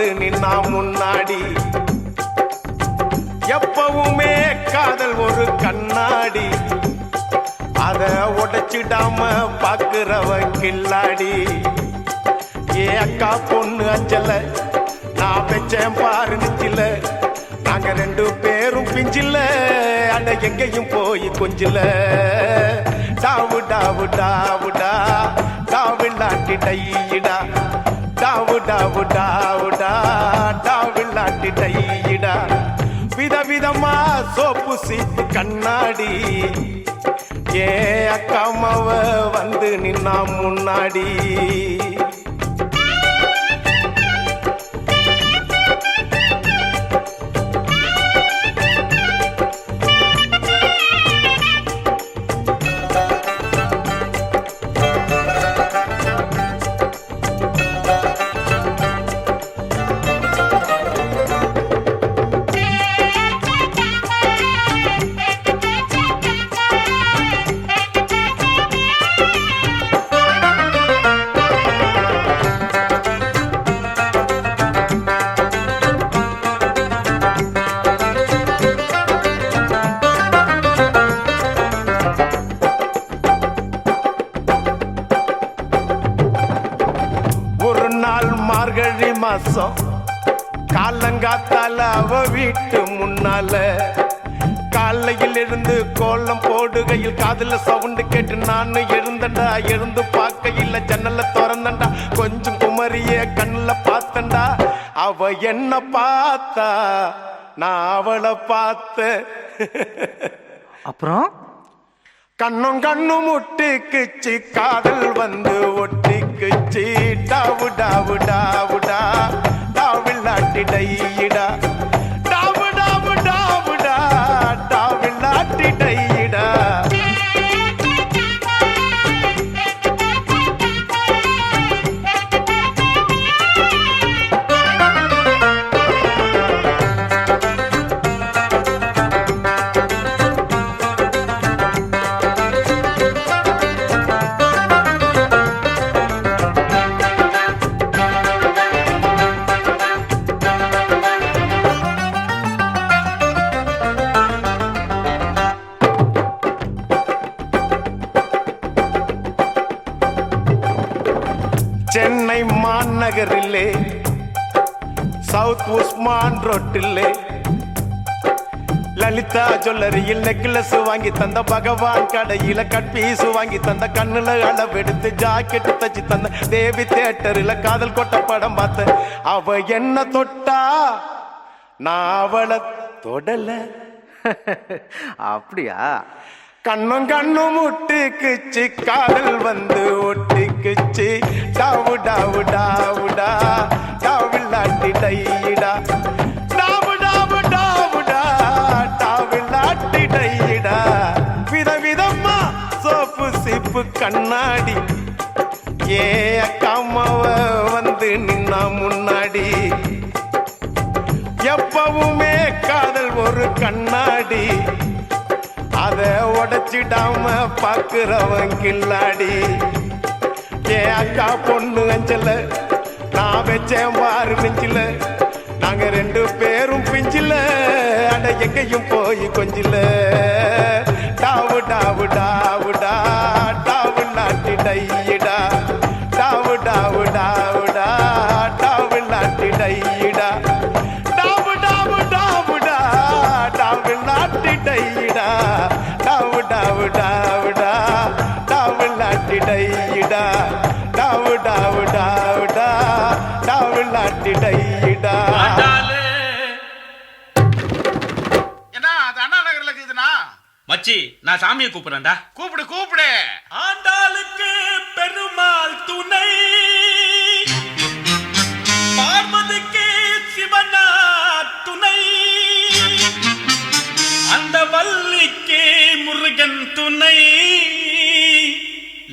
வந்து நின்னா முன்னாடி. எப்பவுமே காதல் ஒரு கண்ணாடி, அத உடைச்சிடாம பாக்குறவன் கில்லாடி. ஏ அக்கா பொண்ணு அஞ்சல நான் பெச்சேன் பாரு நிச்சில, நாங்க ரெண்டு பேரும் பிஞ்சில, அட எங்கேயும் போய் கொஞ்சில. டாவு டாவு டாவுடா டாவில்லாட்டி டையிடா, டாவு டாவு டாவுடா டாவில்லாட்டி டையிடா. விதவிதமா சோப்பு சீப்பு கண்ணாடி, ஏ அக்காமவ வந்து நின்னா முன்னாடி. மார்கழி மாசம் காலங்காத்தால அவ வீட்டு முன்னால, காலையில் இருந்து கோலம் போடுகையில் காதுல சவுண்டு கேட்டு நானு எழுந்தண்டா. எழுந்து பார்க்கையில் ஜன்னல திறந்தண்டா, கொஞ்சம் குமரிய கண்ணுல பார்த்தண்டா. அவ என்ன பார்த்தா நான் அவளை பார்த்த. அப்புறம் கண்ணும் கண்ணும் ஒட்டிக்குச்சு, காதல் வந்து ஒட்டிக்குச்சு. டாவு டாவு டாவுடா டாவில்லாட்டி டையிடா, டாவு டாவு டாவுடா டாவில்லாட்டி டையிடா. சென்னை மாநகரிலே சவுத் உஸ்மான் ரோட்டிலே லலிதா ஜுவல்லரியில் நெக்லஸ் வாங்கி தந்த, பகவான் கடையில கட்பீஸ் வாங்கி தந்த, கண்ணுல அளவெடுத்து ஜாக்கெட் தச்சு தந்த, தேவி தியேட்டரில் காதல் கொட்ட படம் பார்த்த. அவ என்ன தொட்டா நான் அவளை தொடல. அப்படியா? கண்ணும் கண்ணும் முட்டிக்குச்சு, காதல் வந்து ஒட்டிக்குச்சு. டாவு டாவு டாவுடா டாவில்லாட்டி டையிடா, டாவு டாவு டாவுடா டாவில்லாட்டி டையிடா. விதவிதமா சோப்பு சீப்பு கண்ணாடி, ஏ அக்காமாவ வந்து நின்னா முன்னாடி. எப்பவுமே காதல் ஒரு கண்ணாடி, அத உடைச்சிடாம பாக்குறவன் கில்லாடி. ஏ அக்கா பொண்ணு அஞ்சல நான் வச்சேன் பாரு நெஞ்சில, நாங்க ரெண்டு பேரும் பிஞ்சில, அட எங்கேயும் போய் கொஞ்சில. டாவு டாவு டாவுடா டாவில்லாட்டி டையிடா, டாவு டாவு டாவுடா டாவில்லாட்டி டையிடா, டாவு டாவு டாவுடா டாவில்லாட்டி டையிடா, டாவு டாவு டாவுடா டாவில்லாட்டி டையிடா, டாவு டாவு டாவுடா டாவில்லாட்டி டையிடா. மச்சி நான் சாமியை கூப்பிடுறேன்டா. கூப்பிடு கூப்பிடு. ஆண்டாளுக்கு பெருமாள் துணை, பார்வதிக்கு சிவனா துணை, அந்த வள்ளிக்கு முருகன் துணை,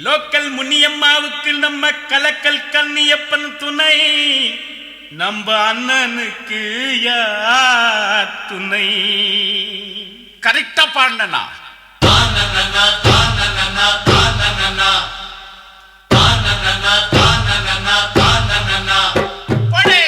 லோக்கல் முனியம்மாவுக்கு நம்ம கலக்கல் கண்ணியப்பன் துணை, நம்ம அண்ணனுக்கு யார் துணை? கரெக்டா பாடினா போடே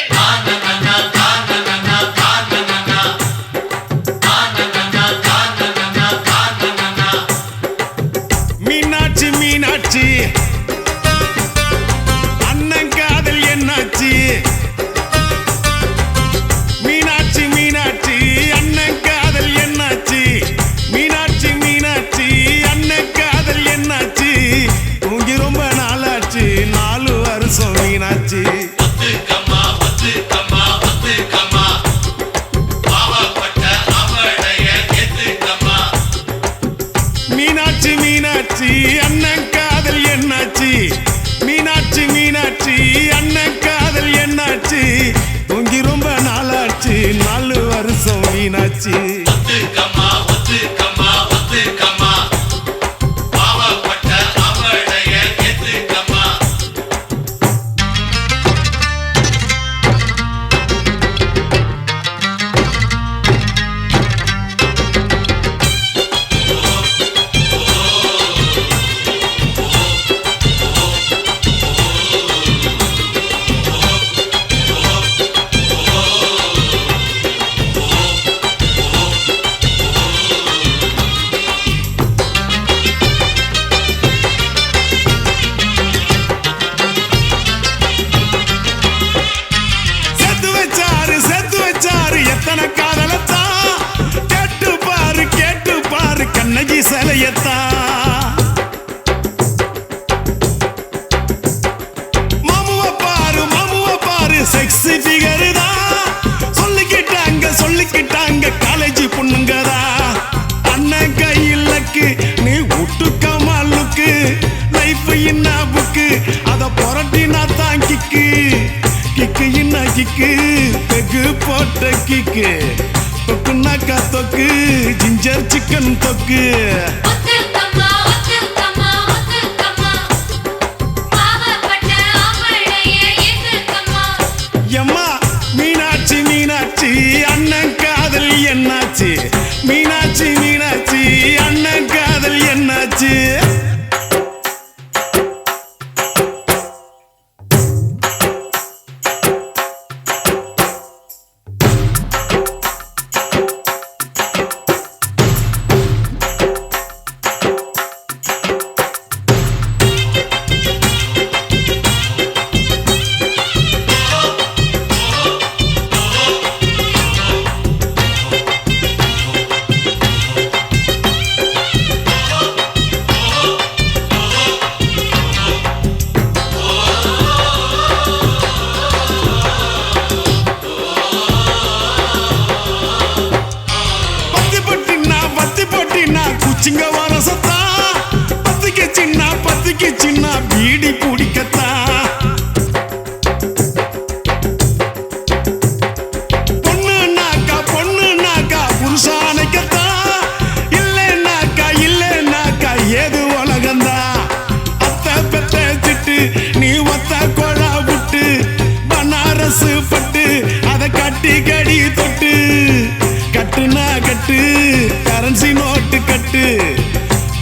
கிக்கு பெகு போட்ட கிக்கு தொக்குனாக்கா தொக்கு ஜிஞ்சர் சிக்கன் தொக்கு எம்மா மீனாட்சி மீனாட்சி அண்ணன் காதல் என்னாச்சு மீனாட்சி மீனாட்சி அண்ணன் காதல் என்னாச்சு சிங்க வரசத்தா பத்துக்கு சின்ன பீடி பிடிக்கத்தா பொண்ணுனாக்கா புருஷானைக்கத்தா இல்லைனாக்கா ஏது உலகந்தா அத்த பெத்த திட்டு நீ ஒத்த கொழா விட்டு பனாரசு பட்டு அதை கட்டி கடி தொட்டு கட்டுனா கட்டு கரன்சி நோட்டு கட்டு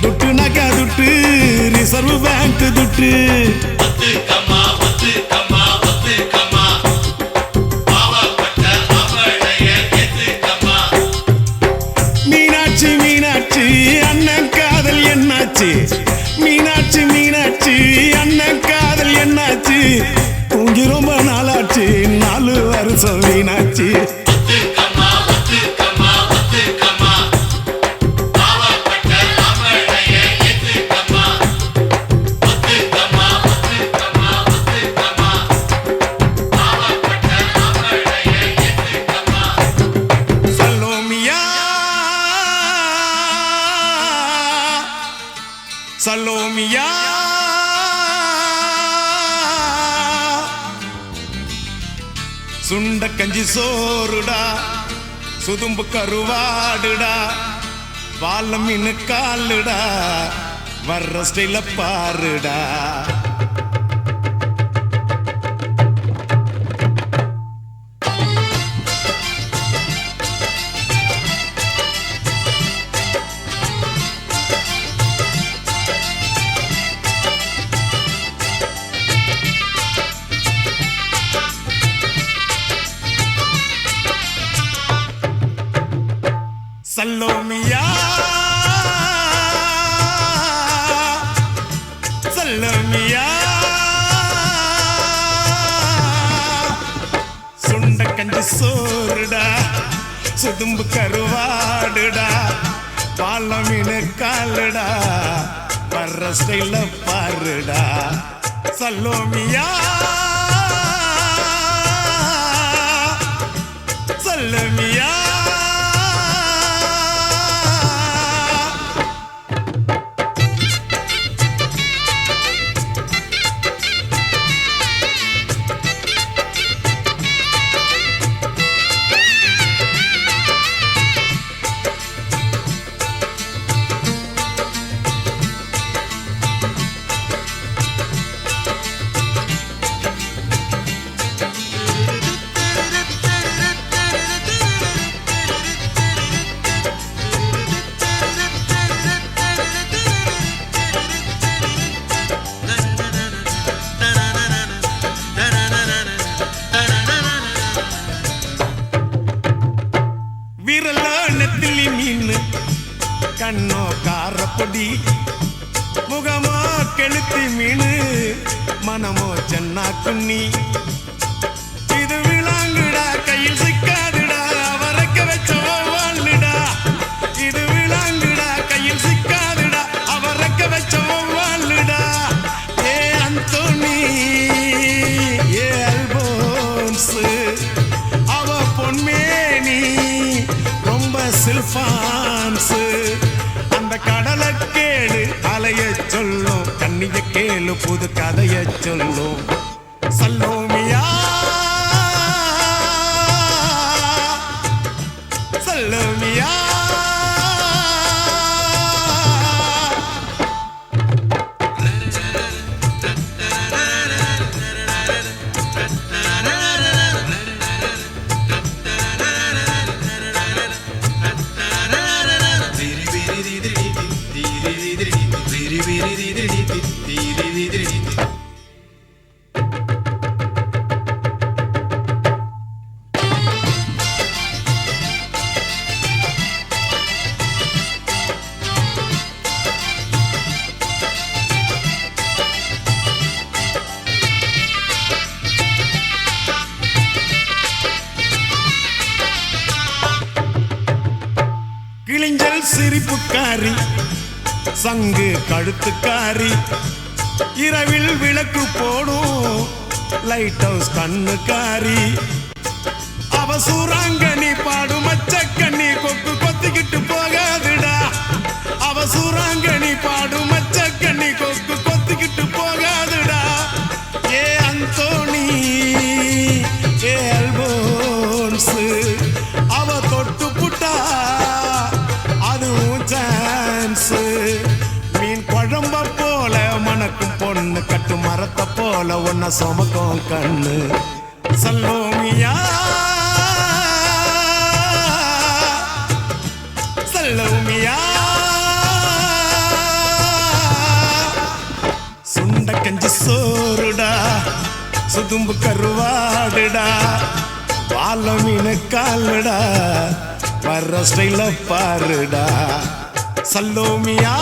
துட்டுனாக்கா துட்டு ரிசர்வ் பேங்க் துட்டு மீனாட்சி மீனாட்சி அண்ணன் காதல் என்னாச்சு மீனாட்சி மீனாட்சி அண்ணன் காதல் என்னாச்சு தூங்கி ரொம்ப நாளாச்சு 4 வருஷம் மீனாட்சி சலோமியா சுண்ட கஞ்சி சோறுடா சுதும்பு கருவாடுடா வாழ மீன் காலுடா வர்ற ஸ்டைல பாருடா சல்லோமியா சல்லோமியா சுண்ட கஞ்சி சோறுடா சுதும்பு கருவாடுடா வாழ மீன் காலுடா வர்ற ஸ்டைல பாருடா சல்லோமியா சல்லோமியா கண்ணோ காரப்பொடி முகமோ கெளுத்தி மீனு மனமோ சென்னா குன்னி இது விளாங்குடா கையில் சிக்காதுடா அவரைக்க வச்ச வாழ்டா இது விளாங்குடா கையில் சிக்காதுடா அவரைக்க வச்ச வாழ்டா ஏ அந்தோனி ஏ அல்போன்ஸ் அவ பொன்மேனி ரொம்ப சில்பான்ஸ் அந்த கடலை கேளு அலைய சொல்லும் கண்ணிய கேளு புது கதைய சொல்லும் சல்லோமியா சிரிப்புக்காரி சங்கு கழுத்துக்காரி இரவில் விளக்கு போடும் லைட் ஹவுஸ் கண்ணுக்காரி அவ சூறாங்கண்ணி பாடும் மச்சக்கண்ணி கொக்கு கொத்திக்கிட்டு போகாதுடா அவ சூறாங்கண்ணி பாடும் மச்சக்கண்ணி கொக்கு கொத்திக்கிட்டு போகாதுடா ஏ அந்தோணி ஏ அல்போன்ஸ் அவ தொட்டு புட்டா அதுவும் சான்ஸ் மீன் குழம்ப போல மணக்கும் பொண்ணு கட்டு மரத்தை போல ஒன்ன சுமக்கும் கண்ணு சல்லோமியா சல்லோமியா சுண்ட கஞ்சி சோறுடா சுதும்பு கருவாடுடா வாழ மீன் காலுடா வர்ற ஸ்டைல பாருடா சல்லோமியா